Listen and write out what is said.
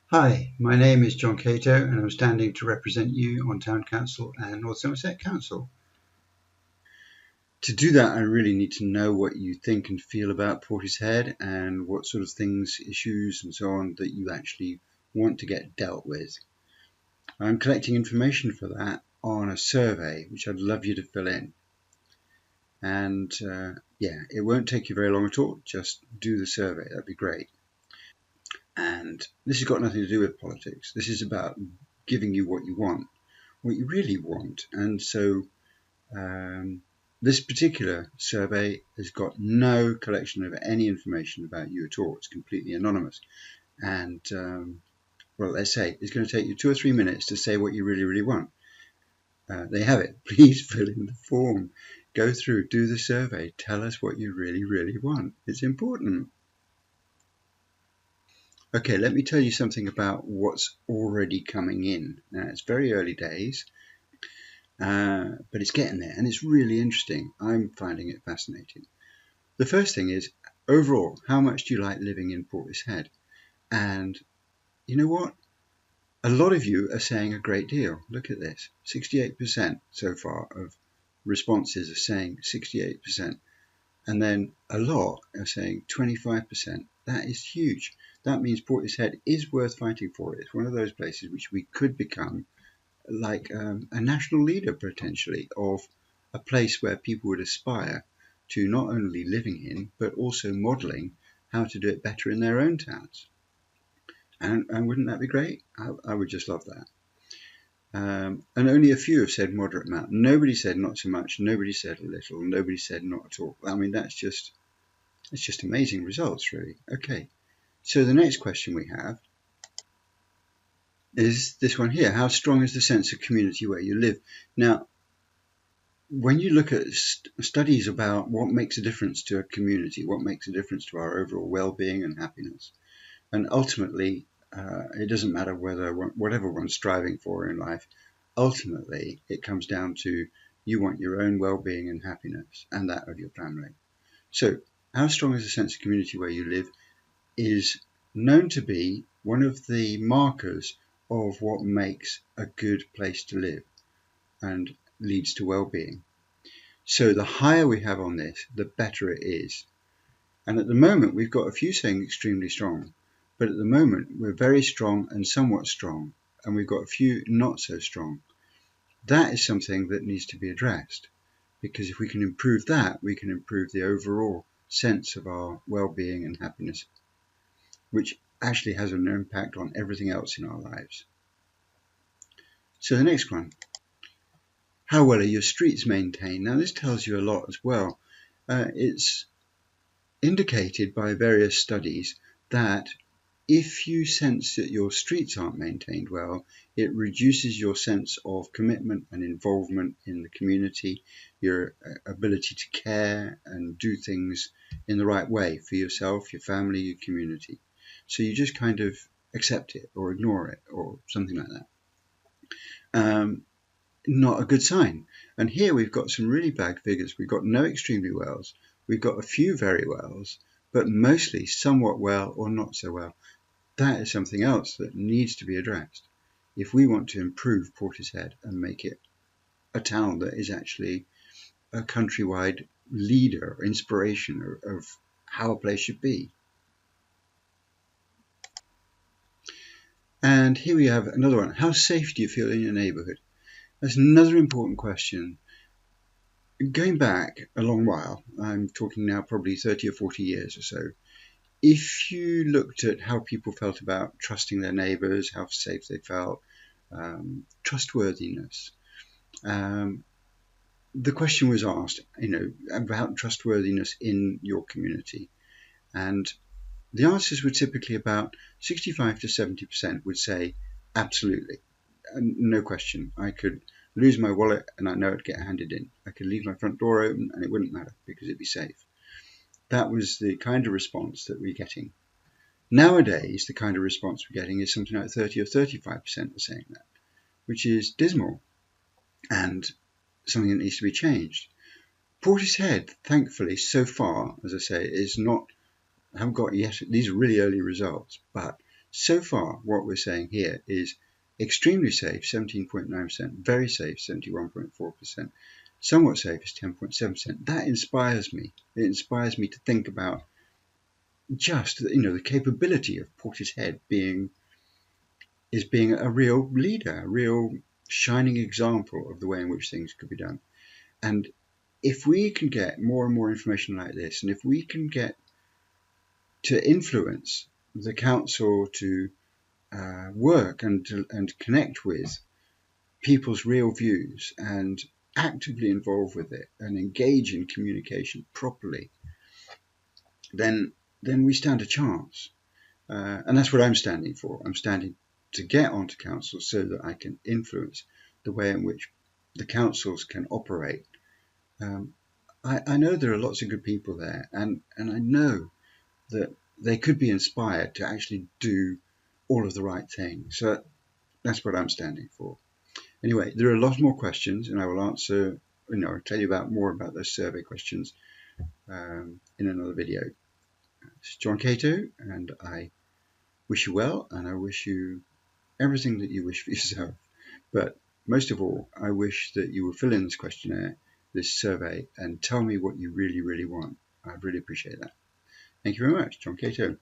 Hi, my name is John Cato and I'm standing to represent you on Town Council and North Somerset Council. To do that, I really need to know what you think and feel about Portishead and what sort of things, issues and so on that you actually want to get dealt with. I'm collecting information for that on a survey which I'd love you to fill in. And it won't take you very long at all. Just do the survey, that'd be great. And this has got nothing to do with politics. This is about giving you what you want, what you really want. And so this particular survey has got no collection of any information about you at all. It's completely anonymous. And, let's say it's going to take you 2 or 3 minutes to say what you really, really want. There you have it. Please fill in the form. Go through, do the survey. Tell us what you really, really want. It's important. Okay, let me tell you something about what's already coming in. Now, it's very early days, but it's getting there, and it's really interesting. I'm finding it fascinating. The first thing is, overall, how much do you like living in Portishead? And you know what? A lot of you are saying a great deal. Look at this. 68% so far of responses are saying 68%. And then a lot are saying 25%. That is huge. That means Portishead is worth fighting for. It's one of those places which we could become like a national leader potentially of a place where people would aspire to not only living in, but also modelling how to do it better in their own towns. And wouldn't that be great? I would just love that. And only a few have said moderate amount. Nobody said not so much. Nobody said a little. Nobody said not at all. I mean, it's just amazing results, really. Okay, so the next question we have is this one here. How strong is the sense of community where you live? Now, when you look at studies about what makes a difference to a community, what makes a difference to our overall well-being and happiness, and ultimately, it doesn't matter whatever one's striving for in life, ultimately it comes down to you want your own well-being and happiness and that of your family. So how strong is the sense of community where you live is known to be one of the markers of what makes a good place to live and leads to well-being. So the higher we have on this, the better it is. And at the moment, we've got a few saying extremely strong, but at the moment, we're very strong and somewhat strong, and we've got a few not so strong. That is something that needs to be addressed, because if we can improve that, we can improve the overall sense of our well-being and happiness, which actually has an impact on everything else in our lives. So the next one, how well are your streets maintained? Now this tells you a lot as well. It's indicated by various studies that if you sense that your streets aren't maintained well, it reduces your sense of commitment and involvement in the community, your ability to care and do things in the right way for yourself, your family, your community. So you just kind of accept it or ignore it or something like that. Not a good sign. And here we've got some really bad figures. We've got no extremely wells. We've got a few very wells, but mostly somewhat well or not so well. That is something else that needs to be addressed if we want to improve Portishead and make it a town that is actually a countrywide leader, inspiration of how a place should be. And here we have another one. How safe do you feel in your neighbourhood? That's another important question. Going back a long while, I'm talking now probably 30 or 40 years or so, if you looked at how people felt about trusting their neighbours, how safe they felt, trustworthiness, the question was asked, about trustworthiness in your community. And the answers were typically about 65 to 70% would say, absolutely, no question. I could lose my wallet and I know it'd get handed in. I could leave my front door open and it wouldn't matter because it'd be safe. That was the kind of response that we're getting. Nowadays, the kind of response we're getting is something like 30 or 35% are saying that, which is dismal and something that needs to be changed. Portishead, thankfully, so far, as I say, haven't got yet, these are really early results, but So far, what we're saying here is extremely safe, 17.9%, very safe, 71.4%, somewhat safe is 10.7%. That inspires me. It inspires me to think about just, the capability of Portishead being a real leader, a real shining example of the way in which things could be done. And if we can get more and more information like this, and if we can get to influence the council to work and connect with people's real views and actively involve with it and engage in communication properly, then we stand a chance. And that's what I'm standing for. I'm standing to get onto council so that I can influence the way in which the councils can operate. I know there are lots of good people there, and I know that they could be inspired to actually do all of the right things. So that's what I'm standing for. Anyway, there are a lot more questions, and I will answer, tell you more about those survey questions in another video. It's John Cato, and I wish you well, and I wish you everything that you wish for yourself. But most of all, I wish that you will fill in this questionnaire, this survey, and tell me what you really, really want. I'd really appreciate that. Thank you very much, John Cato.